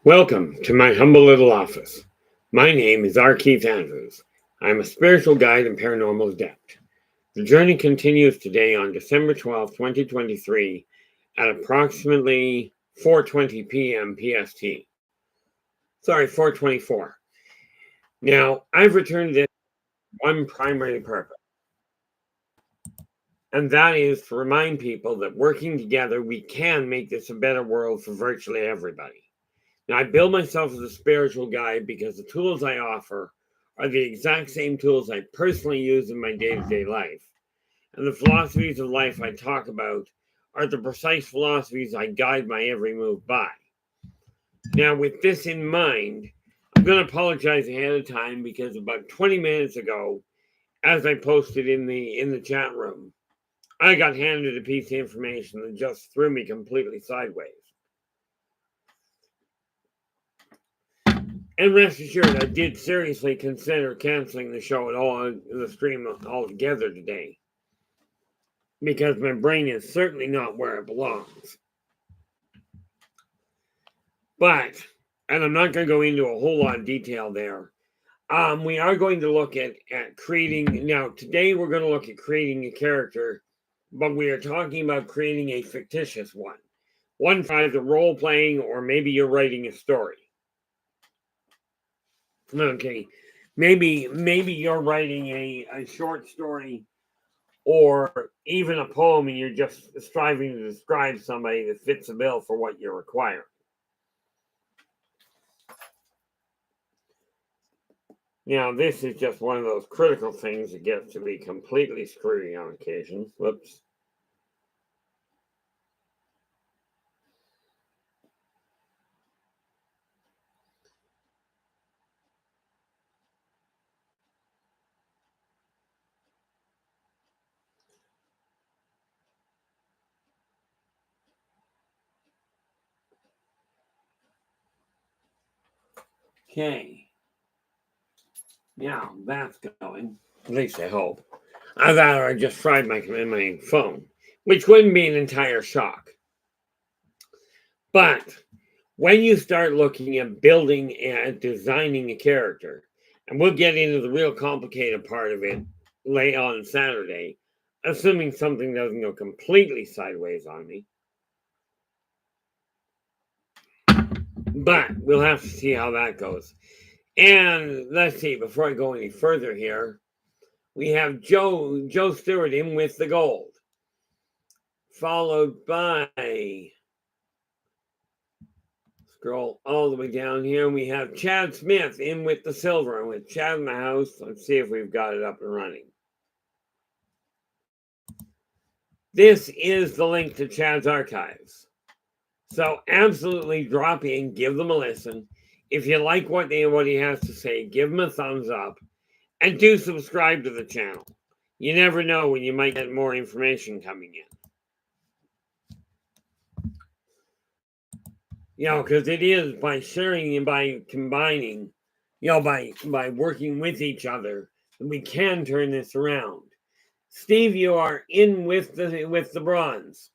Welcome to my humble little office. My name is R. Keith Andrews. I'm a spiritual guide and paranormal adept. The journey continues today on December 12th, 2023 at approximately 4:20 p.m. PST. Sorry, 4:24. Now, I've returned this for one primary purpose, and that is to remind people that working together, we can make this a better world for virtually everybody. Now, I build myself as a spiritual guide because the tools I offer are the exact same tools I personally use in my day-to-day life. And the philosophies of life I talk about are the precise philosophies I guide my every move by. Now, with this in mind, I'm going to apologize ahead of time because about 20 minutes ago, as I posted in the chat room, I got handed a piece of information that just threw me completely sideways. And rest assured, I did seriously consider canceling the show at all, the stream altogether today, because my brain is certainly not where it belongs. But, and I'm not going to go into a whole lot of detail there, we are going to look at creating, now today we're going to look at creating a character, but we are talking about creating a fictitious one. One for either role-playing or maybe you're writing a story. Okay, maybe you're writing a short story or even a poem and you're just striving to describe somebody that fits the bill for what you're requiring. Now, this is just one of those critical things that gets to be completely screwy on occasion. Whoops. Okay. Now, that's going. At least I hope. I thought I just fried my phone, which wouldn't be an entire shock. But when you start looking at building and designing a character, and we'll get into the real complicated part of it late on Saturday, assuming something doesn't go completely sideways on me. But we'll have to see how that goes. And let's see, before I go any further here, we have Joe Stewart in with the gold, followed by, scroll all the way down here, we have Chad Smith in with the silver. And with Chad in the house, let's see if we've got it up and running. This is the link to Chad's archives. So absolutely drop in, give them a listen. If you like what he has to say, give him a thumbs up. And do subscribe to the channel. You never know when you might get more information coming in. You know, because it is by sharing and by combining, you know, by working with each other, we can turn this around. Steve, you are in with the bronze.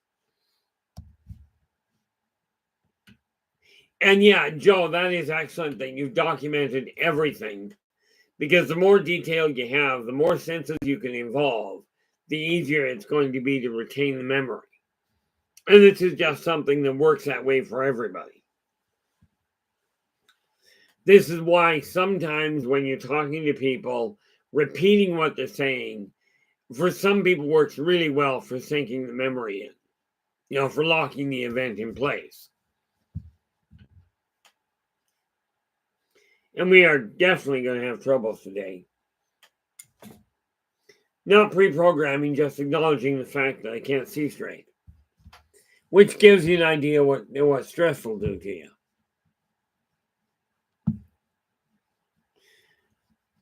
And yeah, Joe, that is excellent that you've documented everything. Because the more detail you have, the more senses you can involve, the easier it's going to be to retain the memory. And this is just something that works that way for everybody. This is why sometimes when you're talking to people, repeating what they're saying, for some people works really well for sinking the memory in, you know, for locking the event in place. And we are definitely going to have troubles today. Not pre-programming, just acknowledging the fact that I can't see straight. Which gives you an idea what stress will do to you.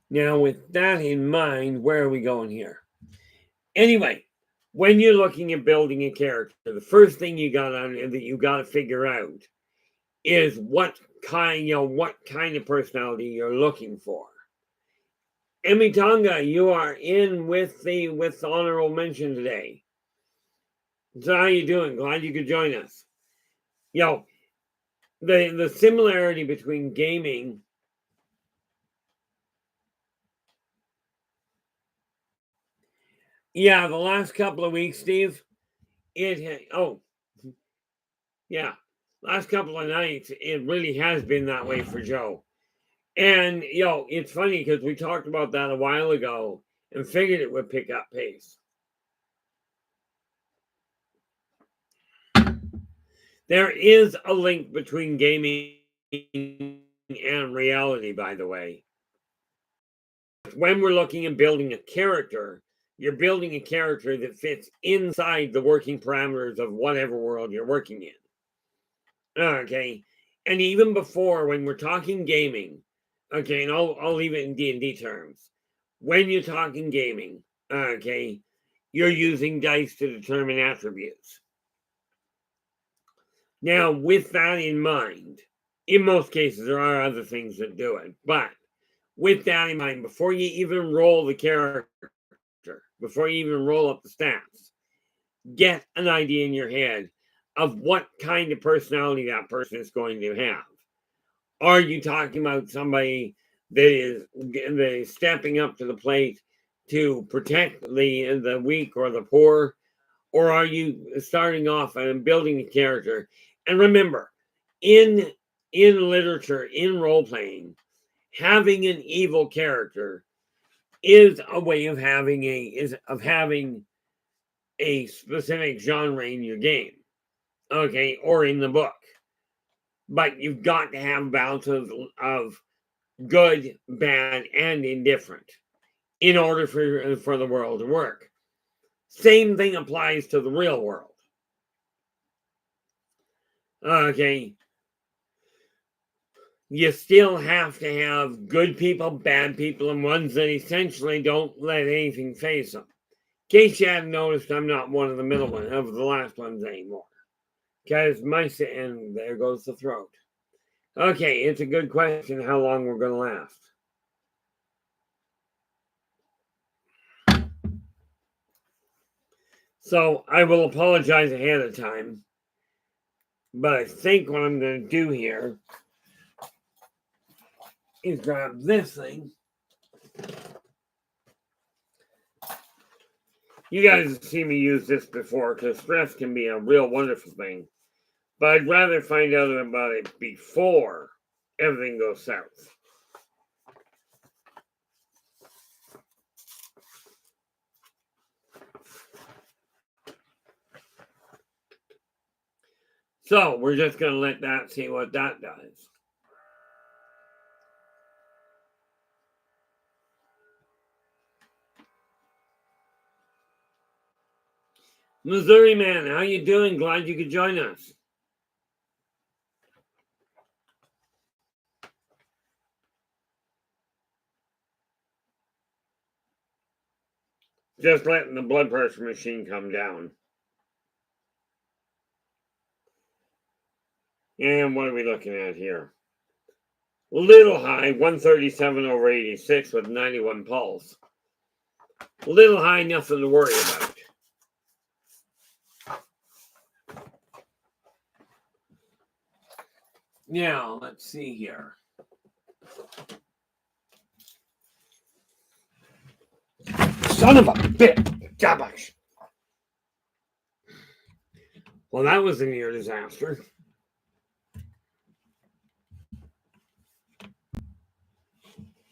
Now, with that in mind, where are we going here? Anyway, when you're looking at building a character, the first thing you got to figure out is what kind of personality you're looking for. Emmy Tonga, you are in with the honorable mention today. So how you doing? Glad you could join us. the similarity between gaming the last couple of weeks, Steve, last couple of nights, it really has been that way for Joe. And, it's funny because we talked about that a while ago and figured it would pick up pace. There is a link between gaming and reality, by the way. When we're looking at building a character, you're building a character that fits inside the working parameters of whatever world you're working in. Okay. And even before, when we're talking gaming, okay, and I'll leave it in D&D terms. When you're talking gaming, okay, you're using dice to determine attributes. Now, with that in mind, in most cases, there are other things that do it. But with that in mind, before you even roll the character, before you even roll up the stats, get an idea in your head of what kind of personality that person is going to have. Are you talking about somebody that is stepping up to the plate to protect the weak or the poor? Or are you starting off and building a character? And remember, in literature, in role-playing, having an evil character is a way of having a specific genre in your game, okay, or in the book. But you've got to have a balance of good, bad, and indifferent in order for the world to work. Same thing applies to the real world. Okay. You still have to have good people, bad people, and ones that essentially don't let anything phase them. In case you haven't noticed, I'm not one of the middle ones, of the last ones anymore. Because and there goes the throat. Okay, it's a good question how long we're going to last. So I will apologize ahead of time. But I think what I'm going to do here is grab this thing. You guys have seen me use this before because stress can be a real wonderful thing. But I'd rather find out about it before everything goes south. So we're just going to let that see what that does. Missouri man, how you doing? Glad you could join us. Just letting the blood pressure machine come down. And what are we looking at here? A little high, 137/86 with 91 pulse. A little high, nothing to worry about. Now, let's see here. Son of a bitch! Yldrbac. Well, that was a near disaster.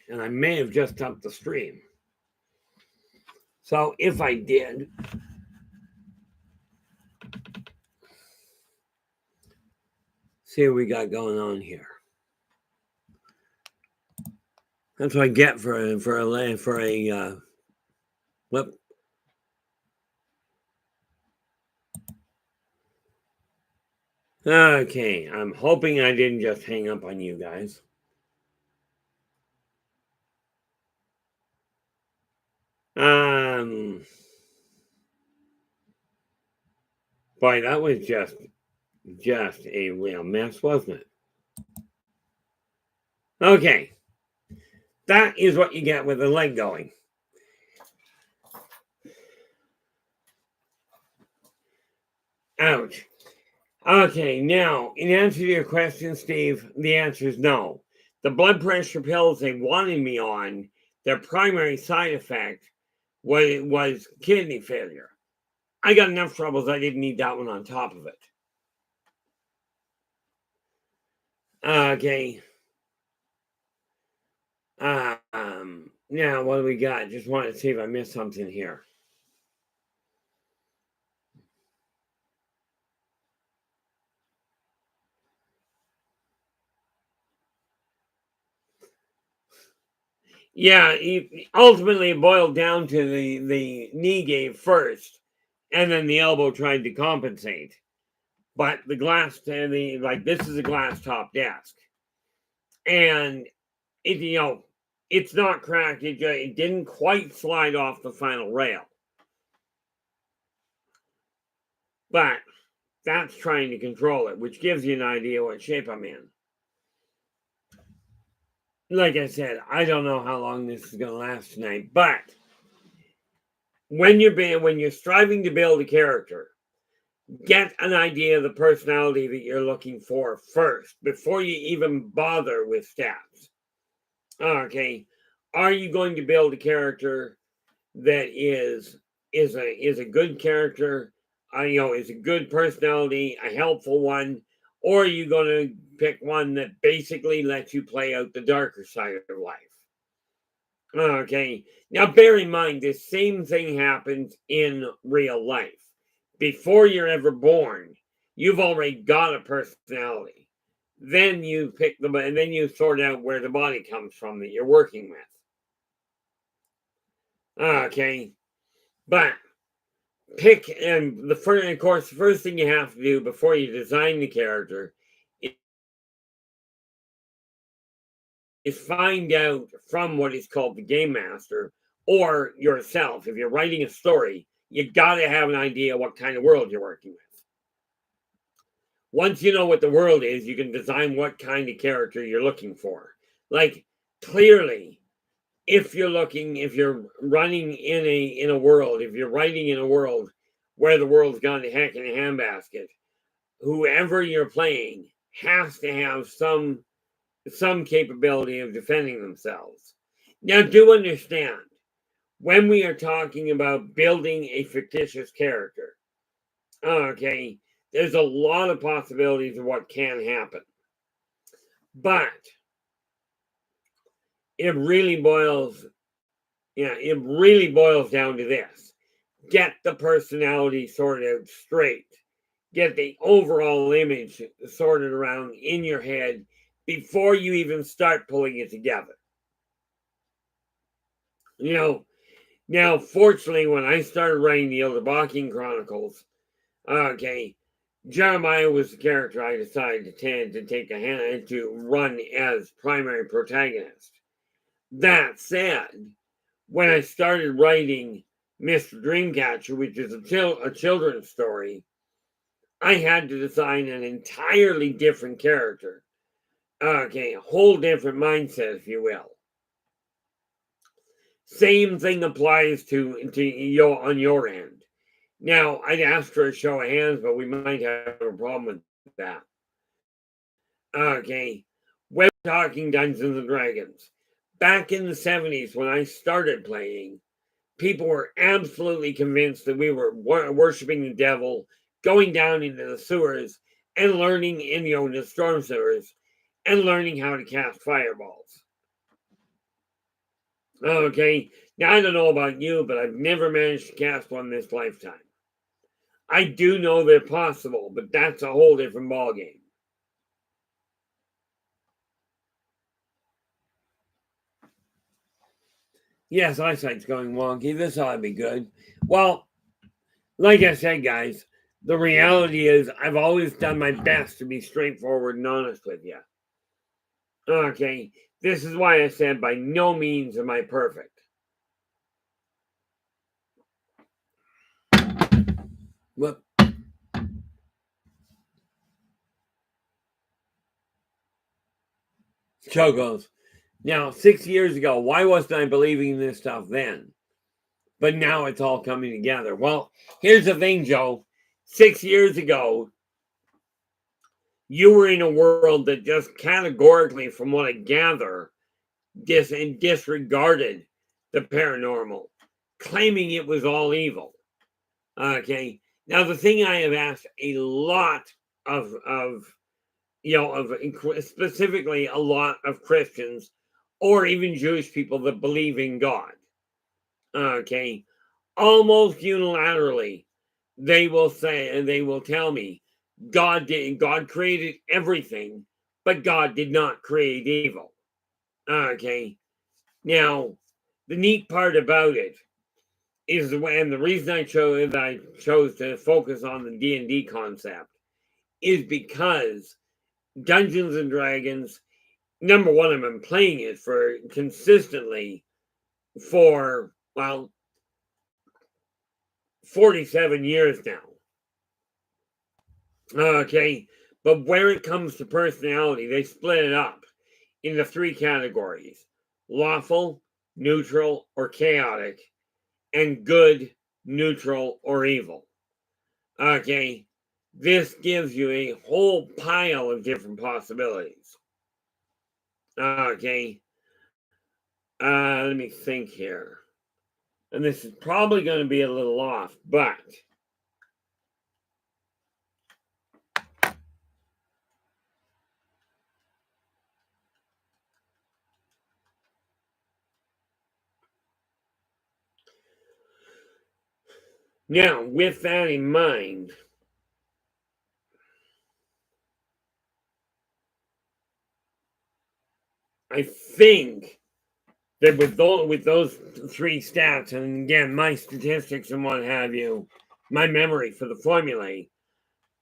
And I may have just upped the stream. So if I did, see what we got going on here. That's what I get for a whoop. Okay, I'm hoping I didn't just hang up on you guys. Boy, that was just a real mess, wasn't it? Okay, that is what you get with the leg going. Ouch. Okay, now, in answer to your question, Steve, the answer is no. The blood pressure pills they wanted me on, their primary side effect was kidney failure. I got enough troubles, I didn't need that one on top of it. Okay. Now, what do we got? Just wanted to see if I missed something here. Yeah, ultimately it boiled down to the knee gave first, and then the elbow tried to compensate. But the glass, this is a glass top desk, and it it's not cracked. It didn't quite slide off the final rail, but that's trying to control it, which gives you an idea what shape I'm in. Like I said, I don't know how long this is going to last tonight, but when you're striving to build a character, get an idea of the personality that you're looking for first before you even bother with stats. Okay, are you going to build a character that is a good character? Is a good personality, a helpful one, or are you going to pick one that basically lets you play out the darker side of life? Okay. Now, bear in mind, this same thing happens in real life. Before you're ever born, you've already got a personality. Then you pick them, and then you sort out where the body comes from that you're working with. Okay. But pick, and of course, the first thing you have to do before you design the character is find out from what is called the game master or yourself. If you're writing a story, you got to have an idea what kind of world you're working with. Once you know what the world is, you can design what kind of character you're looking for. Like, clearly, if you're running in a world, if you're writing in a world where the world's gone to heck in a handbasket, whoever you're playing has to have some capability of defending themselves. Now, do understand, when we are talking about building a fictitious character, okay, there's a lot of possibilities of what can happen. But it really boils down to this. Get the personality sorted out straight. Get the overall image sorted around in your head before you even start pulling it together. Now, fortunately, when I started writing the Yldrbac Chronicles, okay, Jeremiah was the character I decided to take a hand to run as primary protagonist. That said, when I started writing Mr. Dreamcatcher, which is a children's story, I had to design an entirely different character. Okay, a whole different mindset, if you will. Same thing applies to you on your end. Now, I'd ask for a show of hands, but we might have a problem with that. Okay, we're talking Dungeons and Dragons. Back in the 70s, when I started playing, people were absolutely convinced that we were worshiping the devil, going down into the sewers and learning in the storm sewers and learning how to cast fireballs. Okay, now I don't know about you, but I've never managed to cast one this lifetime. I do know they're possible, but that's a whole different ballgame. Yes, eyesight's going wonky. This ought to be good. Well, like I said, guys, the reality is I've always done my best to be straightforward and honest with you. Okay, this is why I said by no means am I perfect. Whoop. Chocos. Now, 6 years ago, why wasn't I believing in this stuff then? But now it's all coming together. Well, here's the thing, Joe. 6 years ago, you were in a world that just categorically, from what I gather, disregarded the paranormal, claiming it was all evil. Okay. Now, the thing I have asked a lot of specifically a lot of Christians or even Jewish people that believe in God. Okay. Almost unilaterally, they will say, and they will tell me, God created everything, but God did not create evil. Okay. Now, the neat part about it is, and the reason I chose to focus on the D&D concept is because Dungeons and Dragons, number one, I've been playing it for consistently for, well, 47 years now. Okay. But where it comes to personality, they split it up into three categories: lawful, neutral, or chaotic, and good, neutral, or evil. Okay. This gives you a whole pile of different possibilities. Okay. Let me think here. And this is probably going to be a little off, but now with that in mind, I think that with those three stats, and again, my statistics and what have you, my memory for the formulae,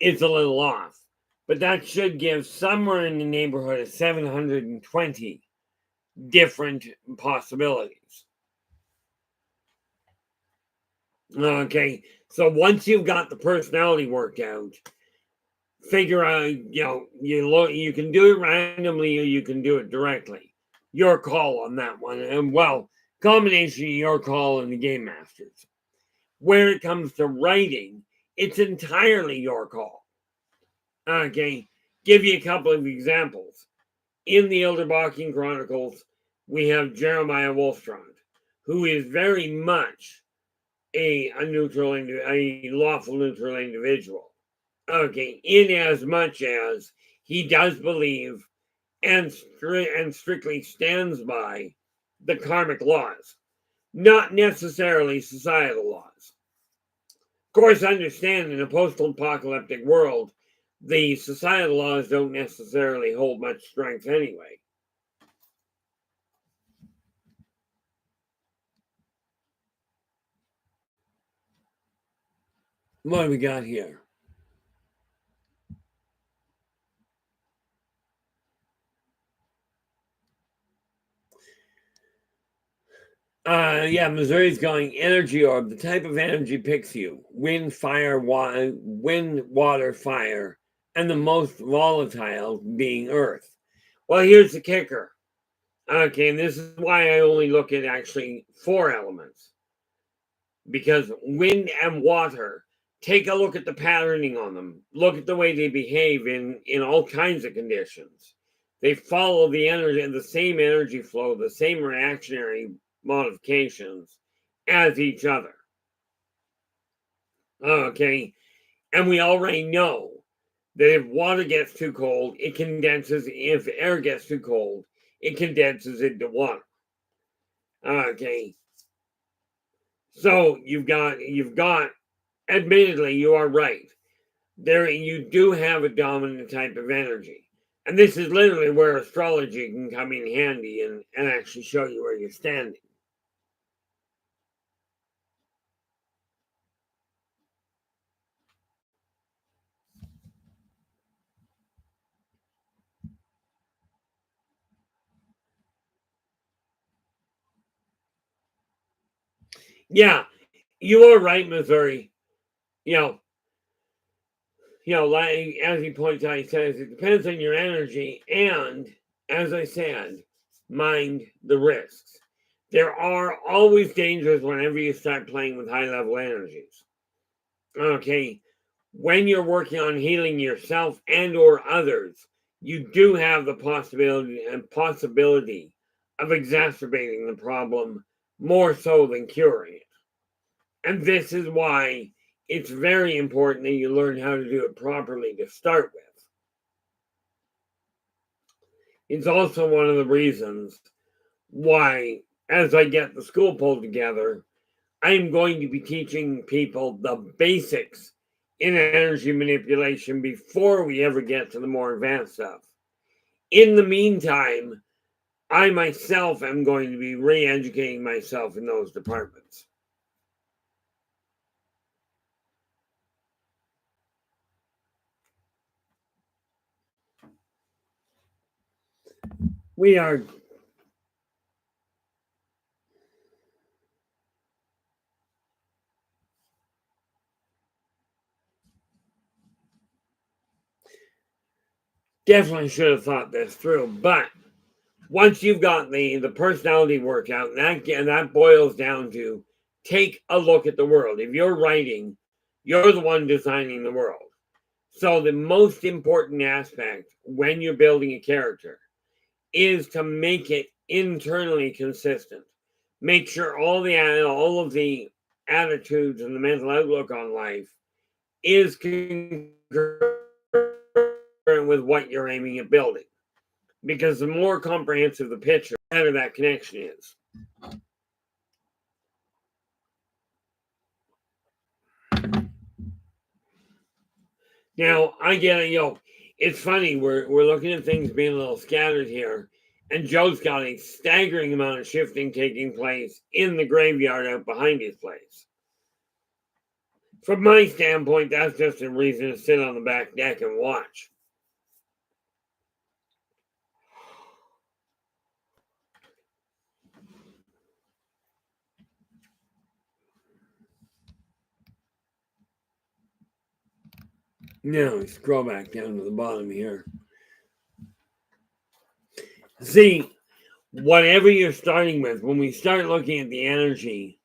it's a little off. But that should give somewhere in the neighborhood of 720 different possibilities. Okay, so once you've got the personality worked out, figure out, you can do it randomly or you can do it directly. Your call on that one. And well, combination of your call and the game master's. Where it comes to writing, it's entirely your call. Okay, give you a couple of examples. In the Yldrbac Chronicles, we have Jeremiah Wolfstrand, who is very much a lawful neutral individual. Okay, in as much as he does believe and strictly stands by the karmic laws, not necessarily societal laws. Of course, understand in a post-apocalyptic world, the societal laws don't necessarily hold much strength anyway. What do we got here? Yeah, Missouri's going energy orb. The type of energy picks you: wind, water, fire, and the most volatile being earth. Well, here's the kicker. Okay, and this is why I only look at actually 4 elements, because wind and water. Take a look at the patterning on them. Look at the way they behave in all kinds of conditions. They follow the same energy flow, the same reactionary modifications as each other. Okay. And we already know that if water gets too cold, it condenses. If air gets too cold, it condenses into water. Okay. So you've got, admittedly, you are right. There you do have a dominant type of energy. And this is literally where astrology can come in handy and actually show you where you're standing. Yeah, you are right, Missouri. You know, like as he points out, he says it depends on your energy, and as I said, mind the risks. There are always dangers whenever you start playing with high level energies. Okay, when you're working on healing yourself and or others, you do have the possibility of exacerbating the problem more so than curing it. And this is why it's very important that you learn how to do it properly to start with. It's also one of the reasons why, as I get the school pulled together, I'm going to be teaching people the basics in energy manipulation before we ever get to the more advanced stuff. In the meantime, I myself am going to be re-educating myself in those departments. We are definitely should have thought this through, but once you've got the personality workout, and that boils down to take a look at the world. If you're writing, you're the one designing the world. So the most important aspect when you're building a character is to make it internally consistent. Make sure all of the attitudes and the mental outlook on life is concurrent with what you're aiming at building. Because the more comprehensive the picture, the better that connection is. Now, I get it, it's funny, we're looking at things being a little scattered here, and Joe's got a staggering amount of shifting taking place in the graveyard out behind his place. From my standpoint, that's just a reason to sit on the back deck and watch. Now, scroll back down to the bottom here. See, whatever you're starting with, when we start looking at the energy,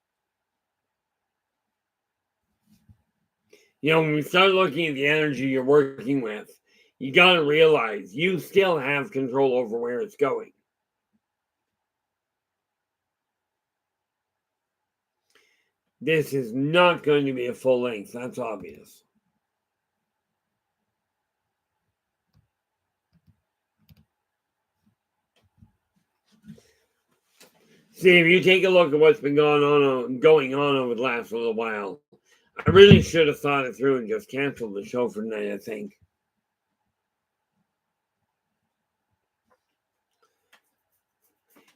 when we start looking at the energy you're working with, you got to realize you still have control over where it's going. This is not going to be a full length, that's obvious. See, if you take a look at what's been going on over the last little while, I really should have thought it through and just canceled the show for tonight, I think.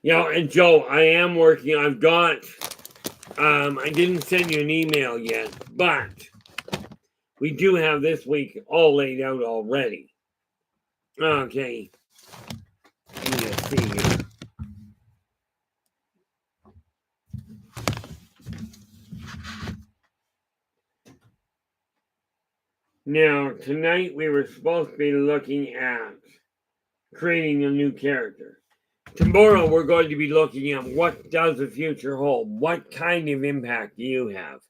And Joe, I am working. I've got, I didn't send you an email yet, but we do have this week all laid out already. Okay. Let me just see here. Now, tonight we were supposed to be looking at creating a new character. Tomorrow we're going to be looking at what does the future hold? What kind of impact do you have?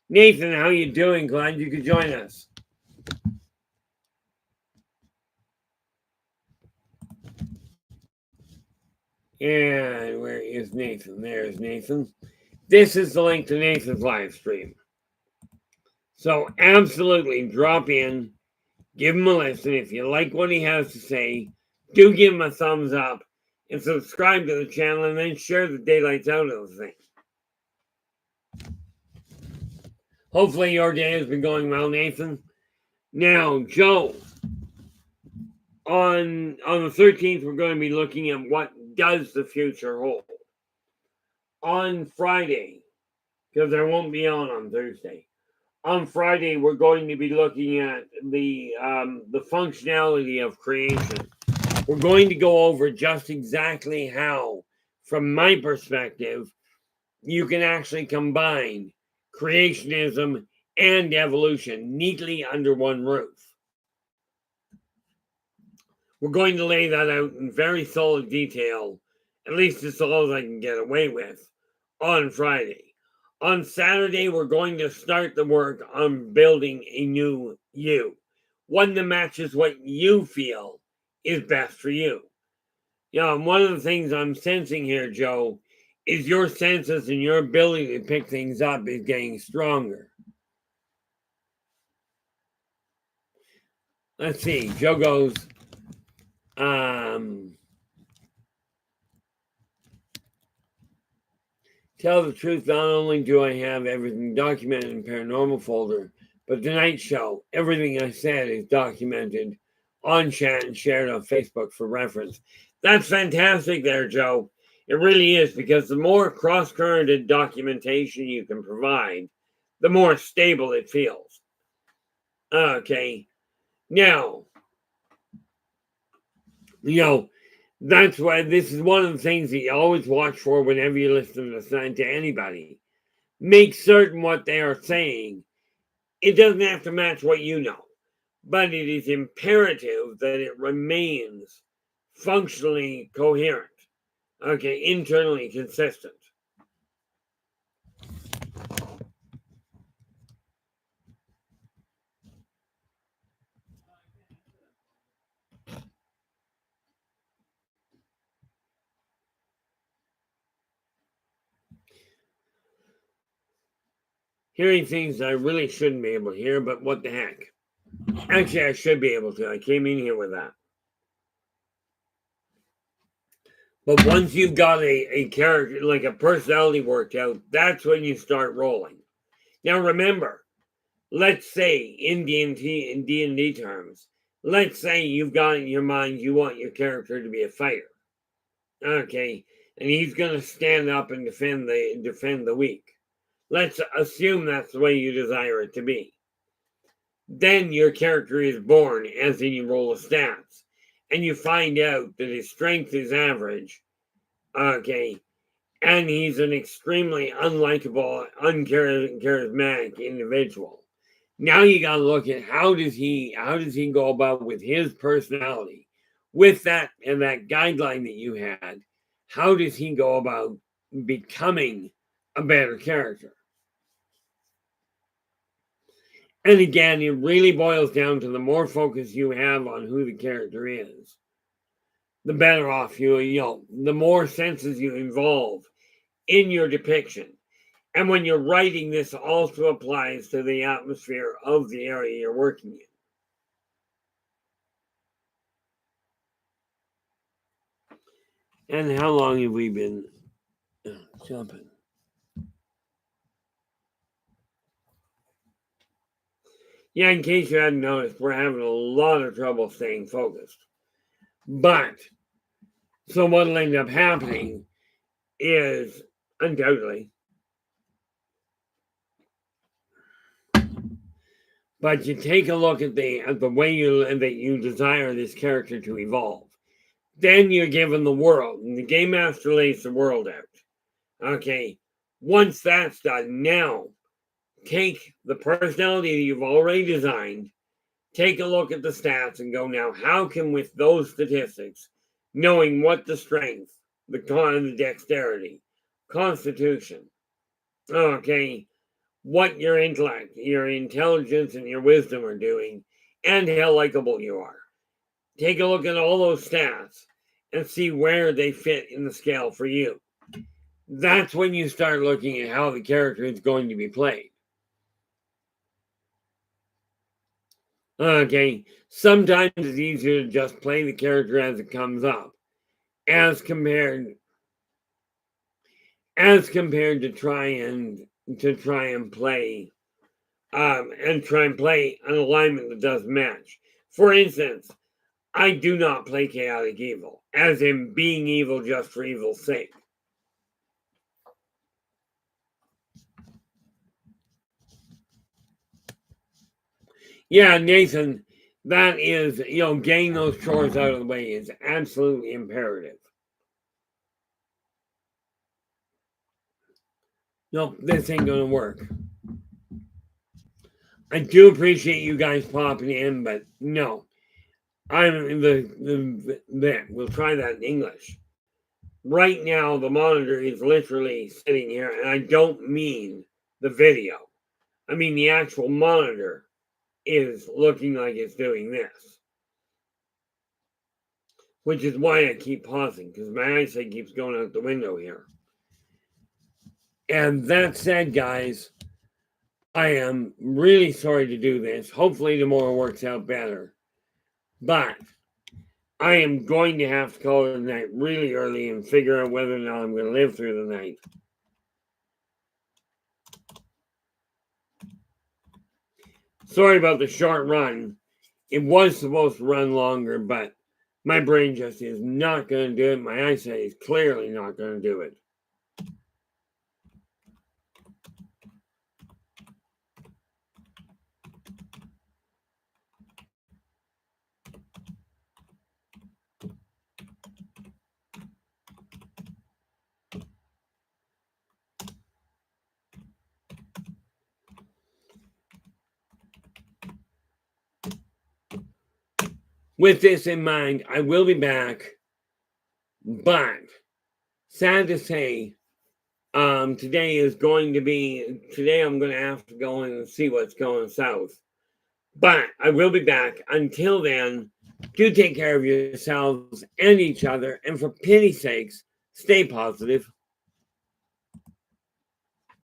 Nathan, how you doing? Glad you could join us. And where is Nathan? There's Nathan. This is the link to Nathan's live stream. So absolutely drop in, give him a listen. If you like what he has to say, do give him a thumbs up and subscribe to the channel, and then share the daylights out of the thing. Hopefully your day has been going well, Nathan. Now, Joe, on the 13th, we're going to be looking at what does the future hold. On Friday, because I won't be on Thursday. On Friday, we're going to be looking at the functionality of creation. We're going to go over just exactly how, from my perspective, you can actually combine creationism and evolution neatly under one roof. We're going to lay that out in very solid detail, at least as all as I can get away with, on Friday. On Saturday, we're going to start the work on building a new you, one that matches what you feel is best for you. And one of the things I'm sensing here, Joe, is your senses and your ability to pick things up is getting stronger. Let's see. Joe goes, tell the truth, not only do I have everything documented in paranormal folder, but tonight's show, everything I said is documented on chat and shared on Facebook for reference. That's fantastic there, Joe. It really is, because the more cross-currented documentation you can provide, the more stable it feels. Okay. Now, that's why this is one of the things that you always watch for whenever you listen to anybody. Make certain what they are saying. It doesn't have to match what you know, but it is imperative that it remains functionally coherent, internally consistent. Hearing things I really shouldn't be able to hear, but what the heck? Actually, I should be able to. I came in here with that. But once you've got a character, like a personality worked out, that's when you start rolling. Now remember, let's say in D&D terms, let's say you've got in your mind you want your character to be a fighter. Okay, and he's gonna stand up and defend the weak. Let's assume that's the way you desire it to be. Then your character is born, as in you roll the stats, and you find out that his strength is average. Okay, and he's an extremely unlikable, uncharismatic individual. Now you got to look at how does he go about with his personality, with that and that guideline that you had. How does he go about becoming a better character? And again, it really boils down to the more focus you have on who the character is, the better off the more senses you involve in your depiction. And when you're writing, this also applies to the atmosphere of the area you're working in. And how long have we been jumping? Yeah, in case you hadn't noticed, we're having a lot of trouble staying focused. But, so what'll end up happening is, undoubtedly, but you take a look at the way that you desire this character to evolve. Then you're given the world, and the game master lays the world out. Okay, once that's done, now take the personality that you've already designed, take a look at the stats, and go, now, how can, with those statistics, knowing what the strength, the dexterity, constitution, okay, what your intellect, your intelligence, and your wisdom are doing, and how likable you are. Take a look at all those stats and see where they fit in the scale for you. That's when you start looking at how the character is going to be played. Okay, sometimes it's easier to just play the character as it comes up, as compared to try and play an alignment that does match. For instance, I do not play chaotic evil, as in being evil just for evil's sake. Yeah, Nathan, that is, getting those chores out of the way is absolutely imperative. Nope, this ain't gonna work. I do appreciate you guys popping in, but no. We'll try that in English. right now the monitor is literally sitting here, and I don't mean the video. I mean the actual monitor is looking like it's doing this, which is why I keep pausing, because my eyesight keeps going out the window here. And that said, guys, I am really sorry to do this. Hopefully tomorrow works out better. But I am going to have to call it a night really early and figure out whether or not I'm going to live through the night. Sorry about the short run. It was supposed to run longer, but my brain just is not going to do it. My eyesight is clearly not going to do it. With this in mind, I will be back, but sad to say, today I'm going to have to go in and see what's going south. But I will be back. Until then, do take care of yourselves and each other, and for pity's sakes, stay positive.